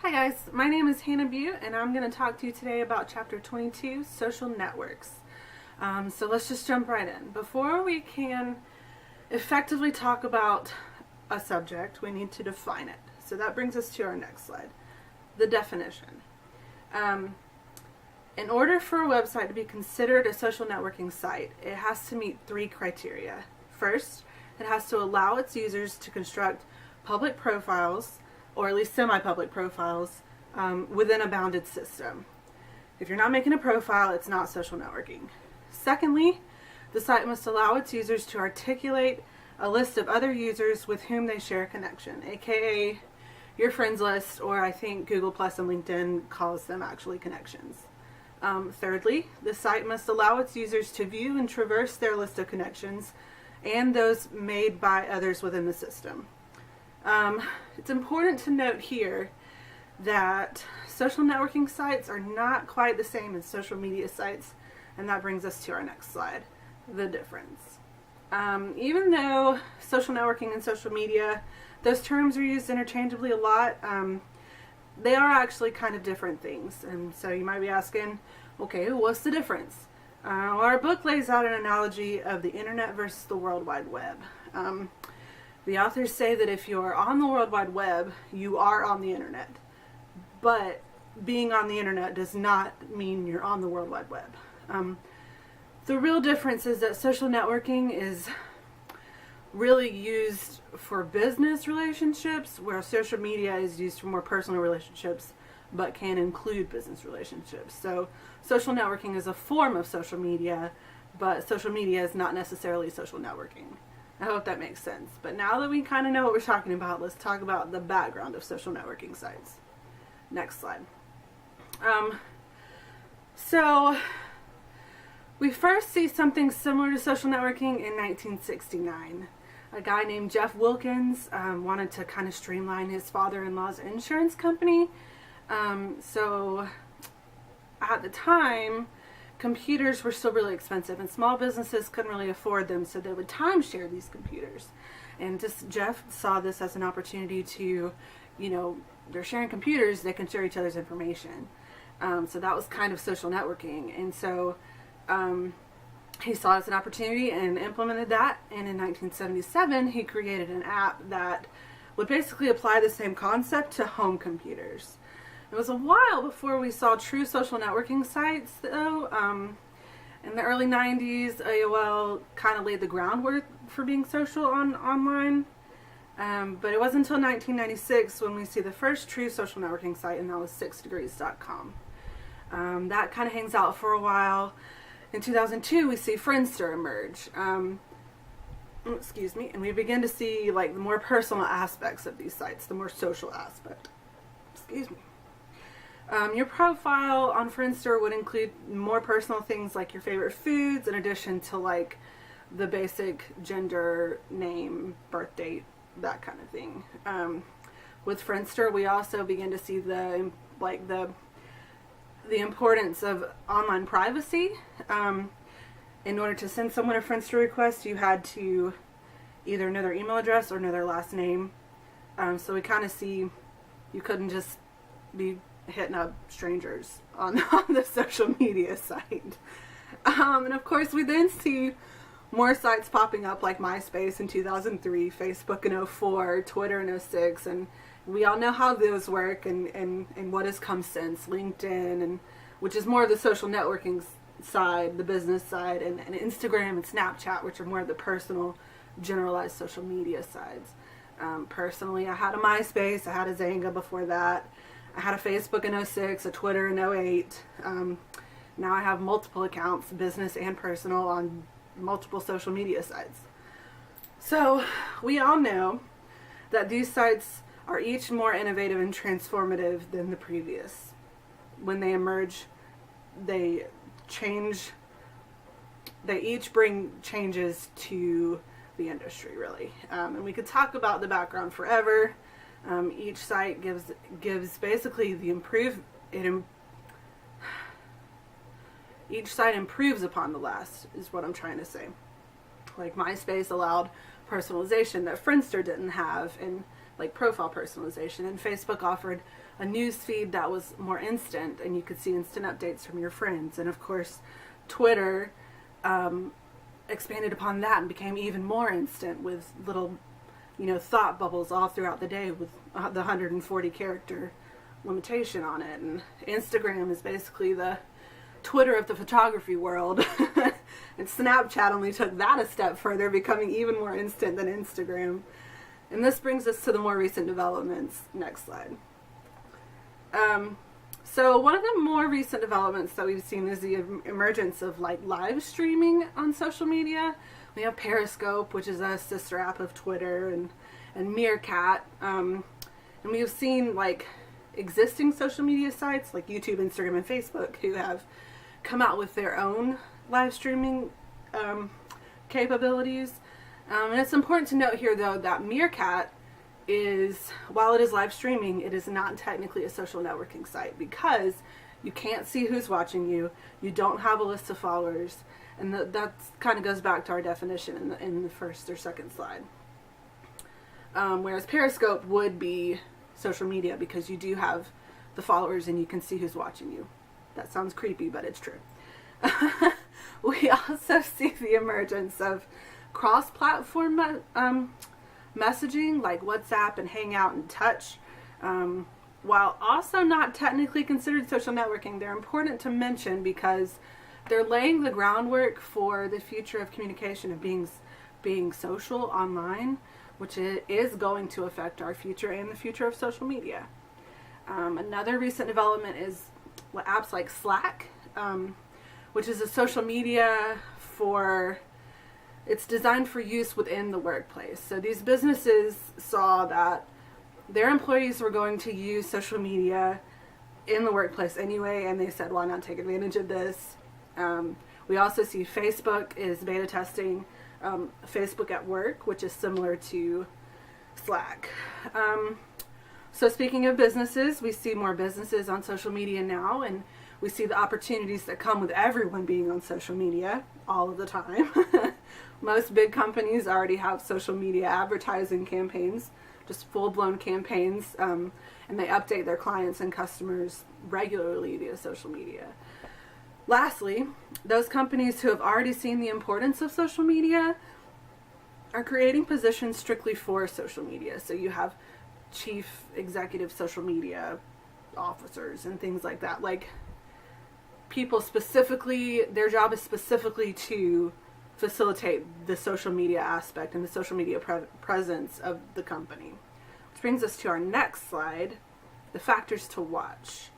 Hi guys, my name is Hannah Butte and I'm going to talk to you today about Chapter 22, Social Networks. So let's just jump right in. Before we can effectively talk about a subject, we need to define it. So that brings us to our next slide, the definition. In order for a website to be considered a social networking site, it has to meet three criteria. First, it has to allow its users to construct public profiles, or at least semi-public profiles, within a bounded system. If you're not making a profile, it's not social networking. Secondly, the site must allow its users to articulate a list of other users with whom they share a connection, aka your friends list, or I think Google Plus and LinkedIn calls them actually connections. Thirdly, the site must allow its users to view and traverse their list of connections and those made by others within the system. It's important to note here that social networking sites are not quite the same as social media sites, and that brings us to our next slide, the difference. Even though social networking and social media, those terms are used interchangeably a lot, they are actually kind of different things. And so you might be asking, okay, what's the difference? Our book lays out an analogy of the internet versus the World Wide Web. The authors say that if you're on the World Wide Web, you are on the internet. But being on the internet does not mean you're on the World Wide Web. The real difference is that social networking is really used for business relationships, where social media is used for more personal relationships, but can include business relationships. So social networking is a form of social media, but social media is not necessarily social networking. I hope that makes sense. But now that we kind of know what we're talking about, let's talk about the background of social networking sites. Next slide. So we first see something similar to social networking in 1969. A guy named Jeff Wilkins wanted to kind of streamline his father-in-law's insurance company. So at the time, computers were still really expensive and small businesses couldn't really afford them, so they would timeshare these computers. And just Jeff saw this as an opportunity to, they're sharing computers, they can share each other's information. So that was kind of social networking. And so he saw it as an opportunity and implemented that. And in 1977, he created an app that would basically apply the same concept to home computers. It was a while before we saw true social networking sites, though. In the early 90s, AOL kind of laid the groundwork for being social online. But it wasn't until 1996 when we see the first true social networking site, and that was 6degrees.com. That kind of hangs out for a while. In 2002, we see Friendster emerge. And we begin to see like the more personal aspects of these sites, the more social aspect. Your profile on Friendster would include more personal things like your favorite foods, in addition to like the basic gender, name, birth date, that kind of thing. With Friendster, we also begin to see the importance of online privacy. In order to send someone a Friendster request, you had to either know their email address or know their last name. So we kind of see you couldn't just be hitting up strangers on the social media site. And of course we then see more sites popping up like MySpace in 2003, Facebook in 2004, Twitter in 2006, and we all know how those work and what has come since, LinkedIn, and which is more of the social networking side, the business side, and Instagram and Snapchat, which are more of the personal, generalized social media sides. Personally, I had a MySpace, I had a Zanga before that, I had a Facebook in 2006, a Twitter in 2008. Now I have multiple accounts, business and personal, on multiple social media sites. So we all know that these sites are each more innovative and transformative than the previous. When they emerge, they each bring changes to the industry, really. And we could talk about the background forever. Each site gives basically each site improves upon the last, is what I'm trying to say. Like MySpace allowed personalization that Friendster didn't have, and like profile personalization, and Facebook offered a news feed that was more instant, and you could see instant updates from your friends. And of course, Twitter expanded upon that and became even more instant with little, thought bubbles all throughout the day with the 140 character limitation on it. And Instagram is basically the Twitter of the photography world. And Snapchat only took that a step further, becoming even more instant than Instagram. And this brings us to the more recent developments. Next slide. So one of the more recent developments that we've seen is the emergence of live streaming on social media. We have Periscope, which is a sister app of Twitter, and Meerkat. And we've seen existing social media sites like YouTube, Instagram, and Facebook who have come out with their own live streaming capabilities. And it's important to note here, though, that Meerkat while it is live streaming, it is not technically a social networking site because you can't see who's watching you. You don't have a list of followers. And that kind of goes back to our definition in the first or second slide. Whereas Periscope would be social media because you do have the followers and you can see who's watching you. That sounds creepy, but it's true. We also see the emergence of cross-platform messaging like WhatsApp and Hangout and Touch. While also not technically considered social networking, they're important to mention because they're laying the groundwork for the future of communication of being social online, which is going to affect our future and the future of social media. Another recent development is apps like Slack, which is a social media it's designed for use within the workplace. So these businesses saw that their employees were going to use social media in the workplace anyway, and they said, why not take advantage of this? We also see Facebook is beta testing Facebook at Work, which is similar to Slack. So speaking of businesses, we see more businesses on social media now, and we see the opportunities that come with everyone being on social media all of the time. Most big companies already have social media advertising campaigns, just full-blown campaigns, and they update their clients and customers regularly via social media. Lastly, those companies who have already seen the importance of social media are creating positions strictly for social media. So you have chief executive social media officers and things like that. People specifically, their job is specifically to facilitate the social media aspect and the social media presence of the company. Which brings us to our next slide, the factors to watch.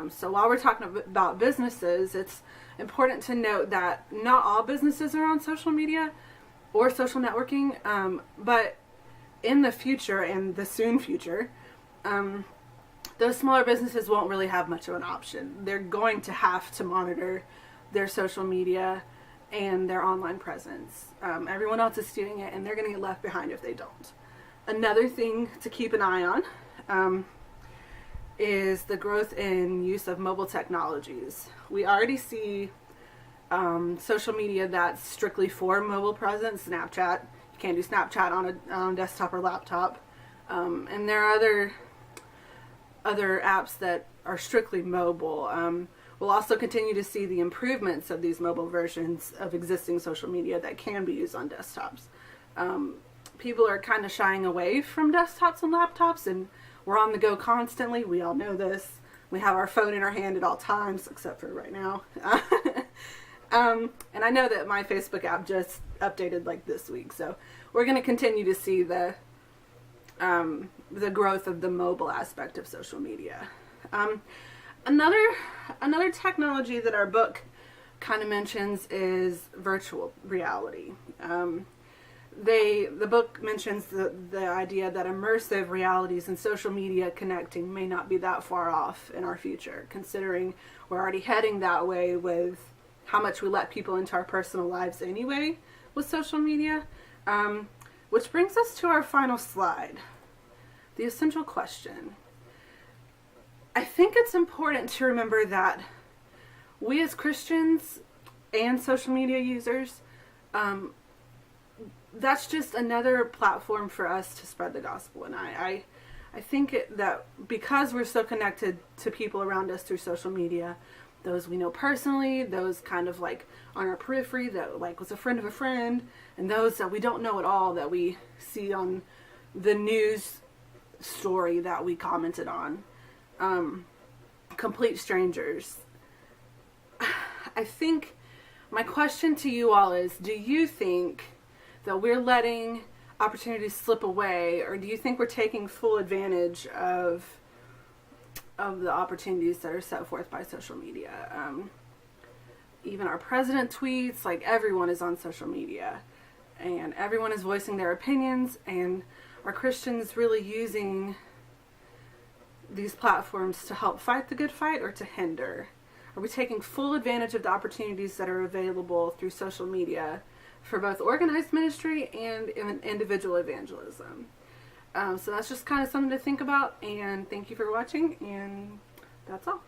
So while we're talking about businesses, it's important to note that not all businesses are on social media or social networking, but in the future and the soon future, those smaller businesses won't really have much of an option. They're going to have to monitor their social media and their online presence. Everyone else is doing it, and they're going to get left behind if they don't. Another thing to keep an eye on is the growth in use of mobile technologies. We already see social media that's strictly for mobile presence. Snapchat. You can't do Snapchat on a desktop or laptop. And there are other apps that are strictly mobile. We'll also continue to see the improvements of these mobile versions of existing social media that can be used on desktops. People are kind of shying away from desktops and laptops, and we're on the go constantly. We all know this. We have our phone in our hand at all times, except for right now. And I know that my Facebook app just updated this week, so we're going to continue to see the growth of the mobile aspect of social media. Another technology that our book kind of mentions is virtual reality. The book mentions the idea that immersive realities and social media connecting may not be that far off in our future, considering we're already heading that way with how much we let people into our personal lives anyway with social media. Which brings us to our final slide, the essential question. I think it's important to remember that we as Christians and social media users, that's just another platform for us to spread the gospel. And I I think that because we're so connected to people around us through social media, those we know personally, those kind of like on our periphery that like was a friend of a friend, and those that we don't know at all that we see on the news story that we commented on, complete strangers. I think my question to you all is, do you think that we're letting opportunities slip away, or do you think we're taking full advantage of the opportunities that are set forth by social media? Even our president tweets, like everyone is on social media and everyone is voicing their opinions, and are Christians really using these platforms to help fight the good fight or to hinder? Are we taking full advantage of the opportunities that are available through social media for both organized ministry and individual evangelism? So that's just kind of something to think about, and thank you for watching, and that's all.